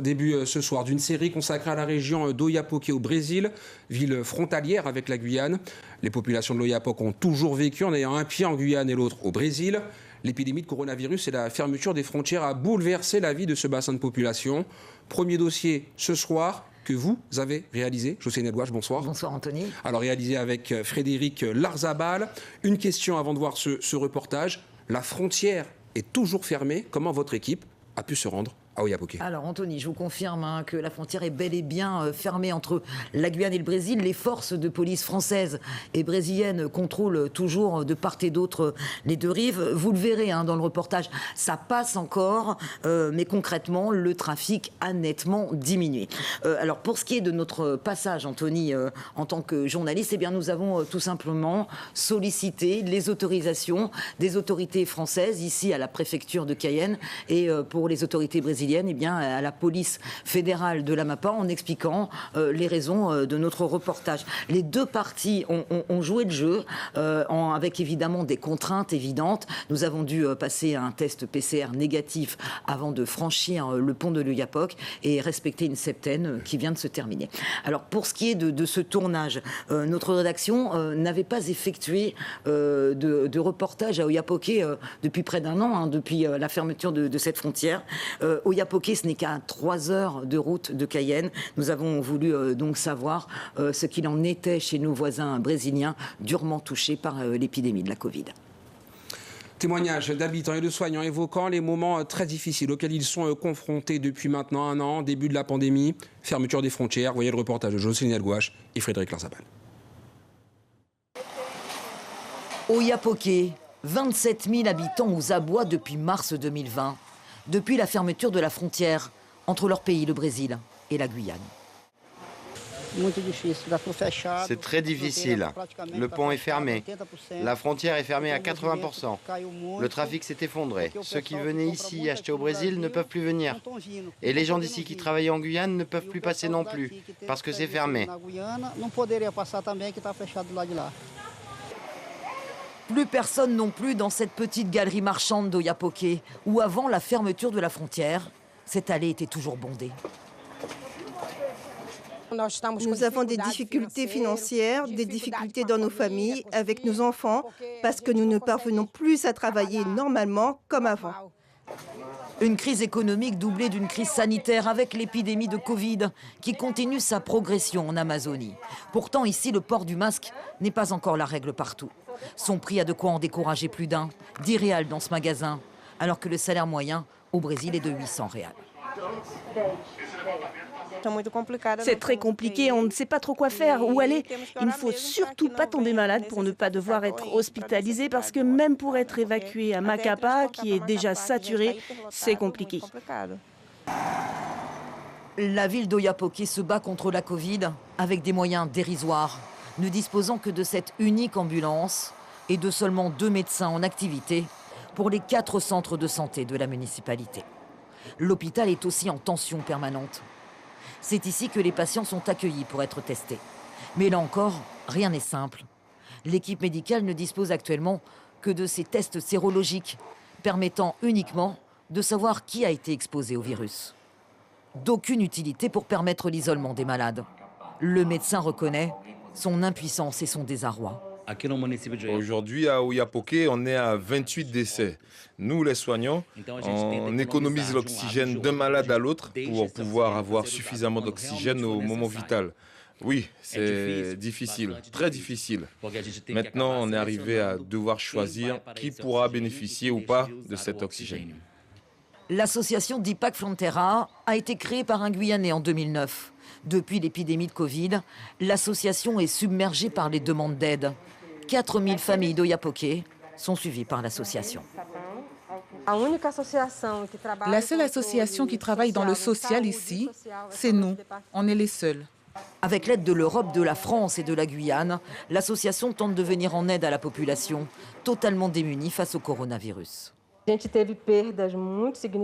Début ce soir d'une série consacrée à la région d'Oiapoque au Brésil, ville frontalière avec la Guyane. Les populations de l'Oiapoque ont toujours vécu en ayant un pied en Guyane et l'autre au Brésil. L'épidémie de coronavirus et la fermeture des frontières a bouleversé la vie de ce bassin de population. Premier dossier ce soir que vous avez réalisé. Jocelyne Edouard, bonsoir. Bonsoir Anthony. Alors réalisé avec Frédéric Larzabal. Une question avant de voir ce reportage. La frontière est toujours fermée. Comment votre équipe a pu se rendre à Oiapoque? Alors Anthony, je vous confirme que la frontière est bel et bien fermée entre la Guyane et le Brésil. Les forces de police françaises et brésiliennes contrôlent toujours de part et d'autre les deux rives. Vous le verrez dans le reportage, ça passe encore, mais concrètement, le trafic a nettement diminué. Alors pour ce qui est de notre passage, Anthony, en tant que journaliste, eh bien, nous avons tout simplement sollicité les autorisations des autorités françaises, ici à la préfecture de Cayenne, et pour les autorités brésiliennes, eh bien, à la police fédérale de l'Amapá, en expliquant les raisons de notre reportage. Les deux parties ont joué le jeu, avec évidemment des contraintes évidentes. Nous avons dû passer un test PCR négatif avant de franchir le pont de l'Oiapoque et respecter une septaine qui vient de se terminer. Alors pour ce qui est de ce tournage, notre rédaction n'avait pas effectué de reportage à Oiapoque depuis près d'un an, depuis la fermeture de cette frontière. Oiapoque, ce n'est qu'à 3 heures de route de Cayenne. Nous avons voulu donc savoir ce qu'il en était chez nos voisins brésiliens durement touchés par l'épidémie de la Covid. Témoignages d'habitants et de soignants évoquant les moments très difficiles auxquels ils sont confrontés depuis maintenant un an, début de la pandémie, fermeture des frontières. Voyez le reportage de Jocelyne Edouard et Frédéric Larzabal. Oiapoque, 27 000 habitants aux abois depuis mars 2020. Depuis la fermeture de la frontière entre leur pays, le Brésil, et la Guyane. C'est très difficile. Le pont est fermé. La frontière est fermée à 80%. Le trafic s'est effondré. Ceux qui venaient ici acheter au Brésil ne peuvent plus venir. Et les gens d'ici qui travaillaient en Guyane ne peuvent plus passer non plus, parce que c'est fermé. Plus personne non plus dans cette petite galerie marchande d'Oiapoque, où avant la fermeture de la frontière, cette allée était toujours bondée. Nous avons des difficultés financières, des difficultés dans nos familles, avec nos enfants, parce que nous ne parvenons plus à travailler normalement comme avant. Une crise économique doublée d'une crise sanitaire avec l'épidémie de Covid qui continue sa progression en Amazonie. Pourtant, ici, le port du masque n'est pas encore la règle partout. Son prix a de quoi en décourager plus d'un, 10 réals dans ce magasin, alors que le salaire moyen au Brésil est de 800 réals. C'est très compliqué, on ne sait pas trop quoi faire, où aller. Il ne faut surtout pas tomber malade pour ne pas devoir être hospitalisé parce que même pour être évacué à Macapá, qui est déjà saturé, c'est compliqué. La ville d'Oiapoque se bat contre la Covid avec des moyens dérisoires, ne disposant que de cette unique ambulance et de seulement 2 médecins en activité pour les 4 centres de santé de la municipalité. L'hôpital est aussi en tension permanente. C'est ici que les patients sont accueillis pour être testés. Mais là encore, rien n'est simple. L'équipe médicale ne dispose actuellement que de ces tests sérologiques, permettant uniquement de savoir qui a été exposé au virus. D'aucune utilité pour permettre l'isolement des malades. Le médecin reconnaît son impuissance et son désarroi. Aujourd'hui, à Oiapoque, on est à 28 décès. Nous, les soignants, on économise l'oxygène d'un malade à l'autre pour pouvoir avoir suffisamment d'oxygène au moment vital. Oui, c'est difficile, très difficile. Maintenant, on est arrivé à devoir choisir qui pourra bénéficier ou pas de cet oxygène. L'association Dipac Frontera a été créée par un Guyanais en 2009. Depuis l'épidémie de Covid, l'association est submergée par les demandes d'aide. 4000 familles d'Oiapoque sont suivies par l'association. La seule association qui travaille dans le social ici, c'est nous. On est les seuls. Avec l'aide de l'Europe, de la France et de la Guyane, l'association tente de venir en aide à la population, totalement démunie face au coronavirus.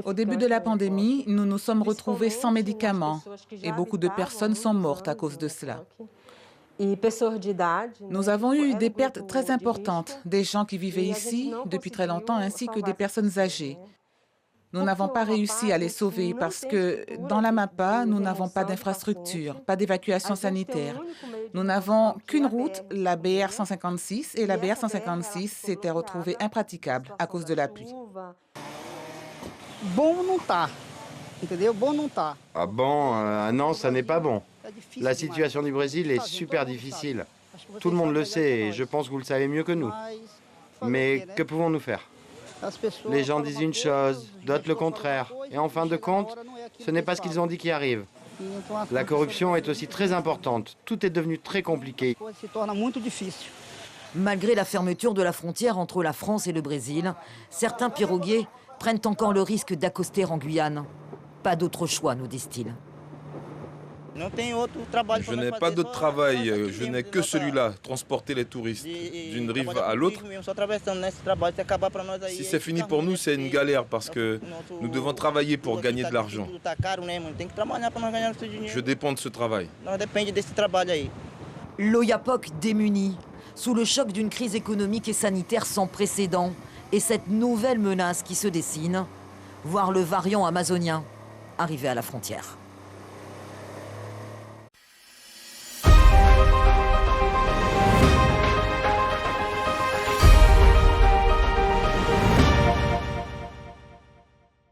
Au début de la pandémie, nous nous sommes retrouvés sans médicaments et beaucoup de personnes sont mortes à cause de cela. Nous avons eu des pertes très importantes, des gens qui vivaient ici depuis très longtemps ainsi que des personnes âgées. Nous n'avons pas réussi à les sauver parce que dans l'Amapá, nous n'avons pas d'infrastructure, pas d'évacuation sanitaire. Nous n'avons qu'une route, la BR 156, et la BR 156 s'était retrouvée impraticable à cause de la pluie. Ah bon, non, ça n'est pas bon. La situation du Brésil est super difficile. Tout le monde le sait et je pense que vous le savez mieux que nous. Mais que pouvons-nous faire? Les gens disent une chose, d'autres le contraire. Et en fin de compte, ce n'est pas ce qu'ils ont dit qui arrive. La corruption est aussi très importante. Tout est devenu très compliqué. Malgré la fermeture de la frontière entre la France et le Brésil, certains piroguiers prennent encore le risque d'accoster en Guyane. Pas d'autre choix, nous disent-ils. Je n'ai pas d'autre travail, je n'ai que celui-là, transporter les touristes d'une rive à l'autre. Si c'est fini pour nous, c'est une galère parce que nous devons travailler pour gagner de l'argent. Je dépends de ce travail. L'Oyapock démuni, sous le choc d'une crise économique et sanitaire sans précédent, et cette nouvelle menace qui se dessine, voir le variant amazonien arriver à la frontière.